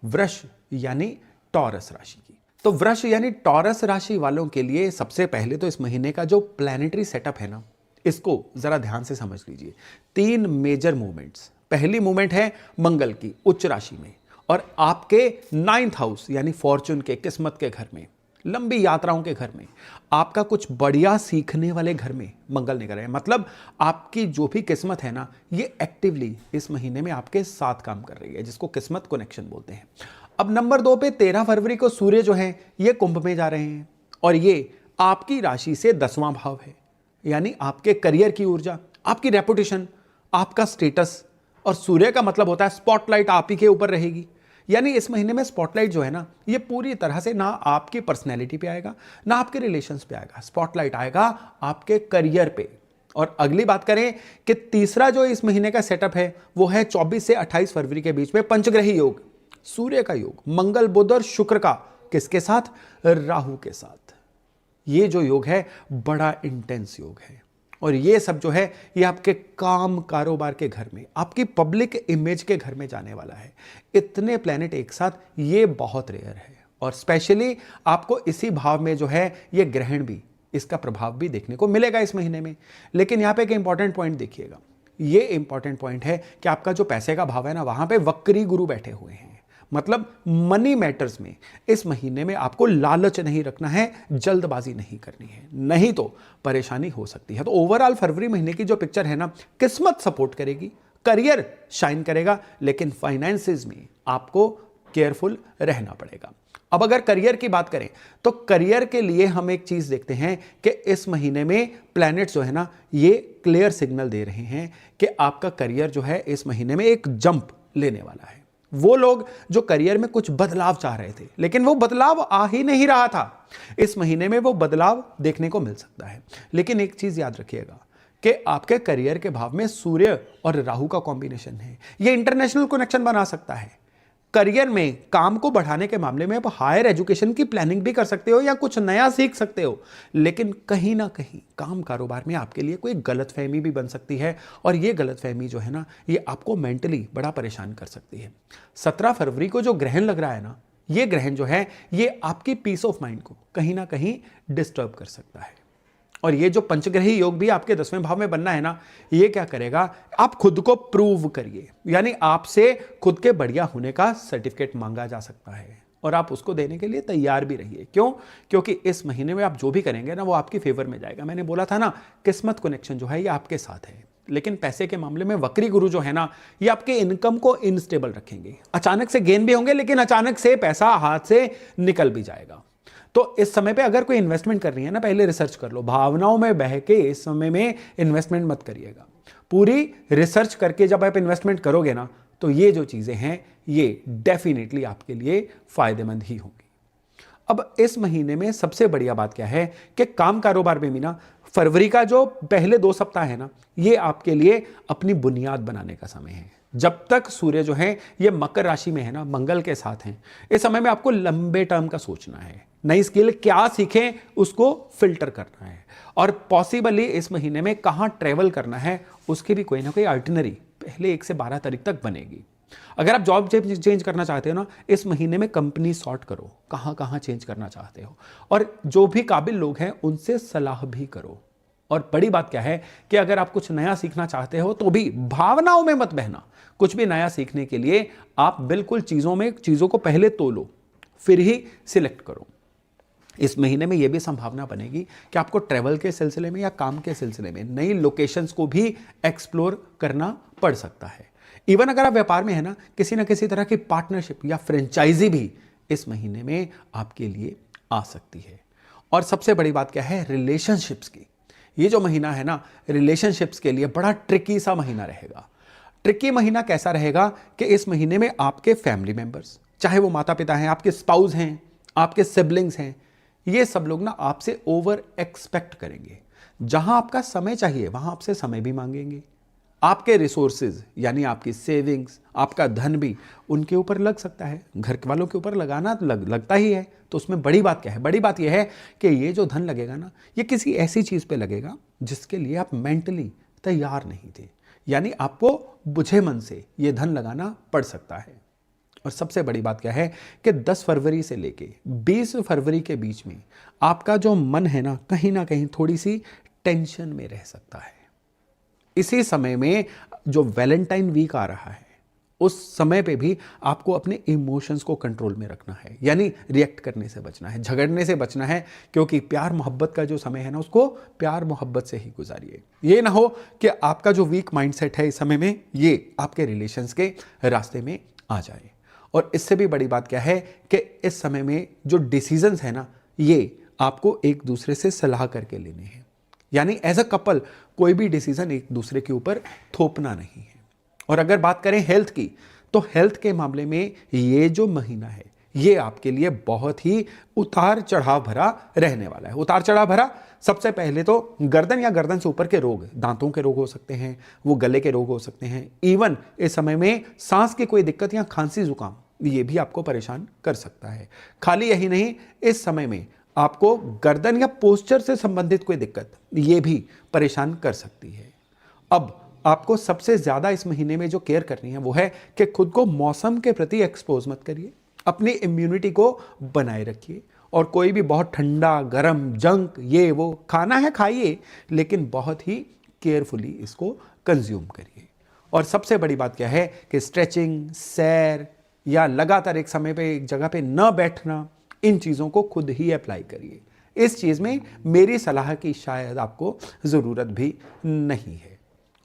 वृष यानी टॉरस राशि की। तो वृष यानी टॉरस राशि वालों के लिए सबसे पहले तो इस महीने का जो प्लैनेटरी सेटअप है ना, इसको जरा ध्यान से समझ लीजिए। 3 मेजर मूवमेंट्स। पहली मूवमेंट है मंगल की उच्च राशि में और आपके 9th हाउस यानी फॉर्चून के, किस्मत के घर में, लंबी यात्राओं के घर में, आपका कुछ बढ़िया सीखने वाले घर में मंगल निकल रहे हैं। मतलब आपकी जो भी किस्मत है ना, ये एक्टिवली इस महीने में आपके साथ काम कर रही है, जिसको किस्मत कनेक्शन बोलते हैं। अब नंबर 2 पे 13 फरवरी को सूर्य जो है ये कुंभ में जा रहे हैं और ये आपकी राशि से 10वां भाव है, यानी आपके करियर की ऊर्जा, आपकी रेपुटेशन, आपका स्टेटस। और सूर्य का मतलब होता है स्पॉटलाइट आप ही के ऊपर रहेगी। यानी इस महीने में स्पॉटलाइट जो है ना, ये पूरी तरह से ना आपकी पर्सनैलिटी पे आएगा ना आपके रिलेशंस पे आएगा, स्पॉटलाइट आएगा आपके करियर पे। और अगली बात करें कि तीसरा जो इस महीने का सेटअप है वो है 24 से 28 फरवरी के बीच में पंचग्रही योग, सूर्य का योग, मंगल बुध और शुक्र का, किसके साथ? राहु के साथ। ये जो योग है बड़ा इंटेंस योग है और ये सब जो है ये आपके काम कारोबार के घर में, आपकी पब्लिक इमेज के घर में जाने वाला है। इतने प्लैनेट एक साथ, ये बहुत रेयर है और स्पेशली आपको इसी भाव में जो है ये ग्रहण भी, इसका प्रभाव भी देखने को मिलेगा इस महीने में। लेकिन यहाँ पे एक इंपॉर्टेंट पॉइंट देखिएगा, ये इंपॉर्टेंट पॉइंट है कि आपका जो पैसे का भाव है ना, वहां पे वक्री गुरु बैठे हुए हैं। मतलब मनी मैटर्स में इस महीने में आपको लालच नहीं रखना है, जल्दबाजी नहीं करनी है, नहीं तो परेशानी हो सकती है। तो ओवरऑल फरवरी महीने की जो पिक्चर है ना, किस्मत सपोर्ट करेगी, करियर शाइन करेगा, लेकिन फाइनेंसेस में आपको केयरफुल रहना पड़ेगा। अब अगर करियर की बात करें तो करियर के लिए हम एक चीज देखते हैं कि इस महीने में प्लैनेट्स जो है ना, ये क्लियर सिग्नल दे रहे हैं कि आपका करियर जो है इस महीने में एक जंप लेने वाला है। वो लोग जो करियर में कुछ बदलाव चाह रहे थे लेकिन वो बदलाव आ ही नहीं रहा था, इस महीने में वो बदलाव देखने को मिल सकता है। लेकिन एक चीज याद रखिएगा कि आपके करियर के भाव में सूर्य और राहु का कॉम्बिनेशन है, ये इंटरनेशनल कनेक्शन बना सकता है। करियर में काम को बढ़ाने के मामले में आप हायर एजुकेशन की प्लानिंग भी कर सकते हो या कुछ नया सीख सकते हो, लेकिन कहीं ना कहीं काम कारोबार में आपके लिए कोई गलतफहमी भी बन सकती है और ये गलतफहमी जो है ना, ये आपको मेंटली बड़ा परेशान कर सकती है। 17 फरवरी को जो ग्रहण लग रहा है ना, ये ग्रहण जो है ये आपकी पीस ऑफ माइंड को कहीं ना कहीं डिस्टर्ब कर सकता है। और ये जो पंचग्रही योग भी आपके 10वें भाव में बनना है ना, ये क्या करेगा, आप खुद को प्रूव करिए, यानी आपसे खुद के बढ़िया होने का सर्टिफिकेट मांगा जा सकता है और आप उसको देने के लिए तैयार भी रहिए। क्यों? क्योंकि इस महीने में आप जो भी करेंगे ना, वो आपकी फेवर में जाएगा। मैंने बोला था ना, किस्मत कनेक्शन जो है ये आपके साथ है। लेकिन पैसे के मामले में वक्री गुरु जो है ना, ये आपके इनकम को इनस्टेबल रखेंगे। अचानक से गेन भी होंगे लेकिन अचानक से पैसा हाथ से निकल भी जाएगा। तो इस समय पे अगर कोई इन्वेस्टमेंट कर रही है ना, पहले रिसर्च कर लो। भावनाओं में बह के इस समय में इन्वेस्टमेंट मत करिएगा। पूरी रिसर्च करके जब आप इन्वेस्टमेंट करोगे ना, तो ये जो चीजें हैं ये डेफिनेटली आपके लिए फायदेमंद ही होंगी। अब इस महीने में सबसे बढ़िया बात क्या है कि काम कारोबार में भी ना, फरवरी का जो पहले 2 सप्ताह है ना, ये आपके लिए अपनी बुनियाद बनाने का समय है। जब तक सूर्य जो है ये मकर राशि में है ना, मंगल के साथ हैं, इस समय में आपको लंबे टर्म का सोचना है। नई स्किल क्या सीखें उसको फिल्टर करना है और पॉसिबली इस महीने में कहां ट्रेवल करना है उसकी भी कोई ना कोई आइटिनरी पहले 1 से 12 तारीख तक बनेगी। अगर आप जॉब चेंज करना चाहते हो ना, इस महीने में कंपनी सॉर्ट करो, कहां कहां चेंज करना चाहते हो, और जो भी काबिल लोग हैं उनसे सलाह भी करो। और बड़ी बात क्या है कि अगर आप कुछ नया सीखना चाहते हो तो भी भावनाओं में मत बहना। कुछ भी नया सीखने के लिए आप बिल्कुल चीजों को पहले तोलो, फिर ही सिलेक्ट करो। इस महीने में यह भी संभावना बनेगी कि आपको ट्रैवल के सिलसिले में या काम के सिलसिले में नई लोकेशंस को भी एक्सप्लोर करना पड़ सकता है। इवन अगर आप व्यापार में है ना, किसी ना किसी तरह की पार्टनरशिप या फ्रेंचाइजी भी इस महीने में आपके लिए आ सकती है। और सबसे बड़ी बात क्या है, रिलेशनशिप्स की। ये जो महीना है ना, रिलेशनशिप्स के लिए बड़ा ट्रिकी सा महीना रहेगा। ट्रिकी महीना कैसा रहेगा कि इस महीने में आपके फैमिली मेंबर्स, चाहे वो माता पिता हैं, आपके स्पाउस हैं, आपके सिबलिंग्स हैं, ये सब लोग ना आपसे ओवर एक्सपेक्ट करेंगे। जहां आपका समय चाहिए वहां आपसे समय भी मांगेंगे। आपके रिसोर्सेज यानी आपकी सेविंग्स, आपका धन भी उनके ऊपर लग सकता है। घर वालों के ऊपर लगाना लगता ही है। तो उसमें बड़ी बात क्या है, बड़ी बात यह है कि ये जो धन लगेगा ना, ये किसी ऐसी चीज पे लगेगा जिसके लिए आप मेंटली तैयार नहीं थे, यानी आपको बुझे मन से ये धन लगाना पड़ सकता है। और सबसे बड़ी बात क्या है कि 10 फरवरी से लेके 20 फरवरी के बीच में आपका जो मन है ना कहीं थोड़ी सी टेंशन में रह सकता है। इसी समय में जो वैलेंटाइन वीक आ रहा है, उस समय पे भी आपको अपने इमोशंस को कंट्रोल में रखना है, यानी रिएक्ट करने से बचना है, झगड़ने से बचना है, क्योंकि प्यार मोहब्बत का जो समय है ना, उसको प्यार मोहब्बत से ही गुजारिए। ये ना हो कि आपका जो वीक माइंडसेट है इस समय में, ये आपके रिलेशंस के रास्ते में आ जाए। और इससे भी बड़ी बात क्या है कि इस समय में जो डिसीजंस है ना, ये आपको एक दूसरे से सलाह करके लेने हैं, यानी एज अ कपल कोई भी डिसीजन एक दूसरे के ऊपर थोपना नहीं है। और अगर बात करें हेल्थ की, तो हेल्थ के मामले में ये जो महीना है, ये आपके लिए बहुत ही उतार चढ़ाव भरा रहने वाला है। उतार चढ़ाव भरा, सबसे पहले तो गर्दन या गर्दन से ऊपर के रोग, दांतों के रोग हो सकते हैं, वो गले के रोग हो सकते हैं, इवन इस समय में सांस की कोई दिक्कत या खांसी जुकाम, ये भी आपको परेशान कर सकता है। खाली यही नहीं, इस समय में आपको गर्दन या पोस्चर से संबंधित कोई दिक्कत, ये भी परेशान कर सकती है। अब आपको सबसे ज्यादा इस महीने में जो केयर करनी है वो है कि खुद को मौसम के प्रति एक्सपोज मत करिए, अपनी इम्यूनिटी को बनाए रखिए, और कोई भी बहुत ठंडा गरम जंक ये वो खाना है खाइए, लेकिन बहुत ही केयरफुली इसको कंज्यूम करिए। और सबसे बड़ी बात क्या है कि स्ट्रेचिंग, सैर या लगातार एक समय पे एक जगह पे न बैठना, इन चीज़ों को खुद ही अप्लाई करिए। इस चीज़ में मेरी सलाह की शायद आपको ज़रूरत भी नहीं है।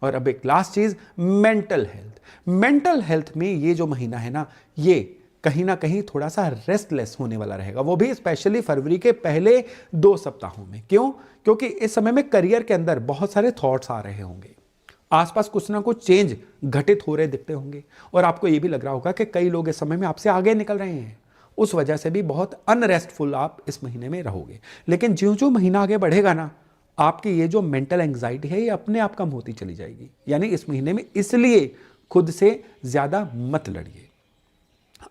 और अब एक लास्ट चीज़, मेंटल हेल्थ। मेंटल हेल्थ में ये जो महीना है ना, ये कहीं ना कहीं थोड़ा सा रेस्टलेस होने वाला रहेगा, वो भी स्पेशली फरवरी के पहले 2 सप्ताहों में। क्यों? क्योंकि इस समय में करियर के अंदर बहुत सारे थॉट्स आ रहे होंगे, आसपास कुछ ना कुछ चेंज घटित हो रहे दिखते होंगे, और आपको ये भी लग रहा होगा कि कई लोग इस समय में आपसे आगे निकल रहे हैं। उस वजह से भी बहुत अनरेस्टफुल आप इस महीने में रहोगे। लेकिन ज्यों ज्यों महीना आगे बढ़ेगा ना, आपकी ये जो मेंटल एंग्जाइटी है, ये अपने आप कम होती चली जाएगी। यानी इस महीने में इसलिए खुद से ज्यादा मत लड़िए।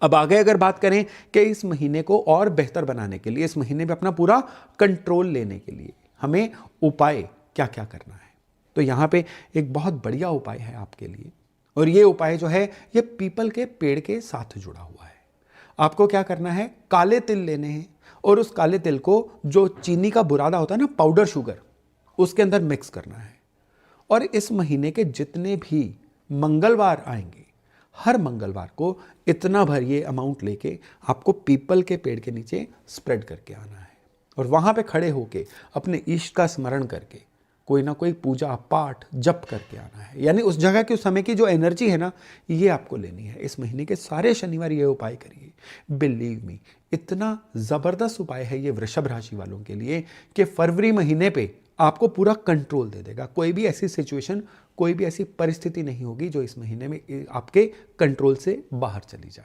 अब आगे अगर बात करें कि इस महीने को और बेहतर बनाने के लिए, इस महीने में अपना पूरा कंट्रोल लेने के लिए हमें उपाय क्या क्या करना है, तो यहां पे एक बहुत बढ़िया उपाय है आपके लिए। और ये उपाय जो है, ये पीपल के पेड़ के साथ जुड़ा हुआ है। आपको क्या करना है, काले तिल लेने हैं, और उस काले तिल को जो चीनी का बुरादा होता है ना, पाउडर शुगर, उसके अंदर मिक्स करना है। और इस महीने के जितने भी मंगलवार आएंगे, हर मंगलवार को इतना भर ये अमाउंट लेके आपको पीपल के पेड़ के नीचे स्प्रेड करके आना है, और वहां पे खड़े होके अपने इष्ट का स्मरण करके कोई ना कोई पूजा पाठ जप करके आना है। यानी उस जगह की, उस समय की जो एनर्जी है ना, ये आपको लेनी है। इस महीने के सारे शनिवार ये उपाय करिए। बिलीव मी, इतना जबरदस्त उपाय है ये वृषभ राशि वालों के लिए कि फरवरी महीने पे आपको पूरा कंट्रोल दे देगा। कोई भी ऐसी सिचुएशन, कोई भी ऐसी परिस्थिति नहीं होगी जो इस महीने में आपके कंट्रोल से बाहर चली जाए।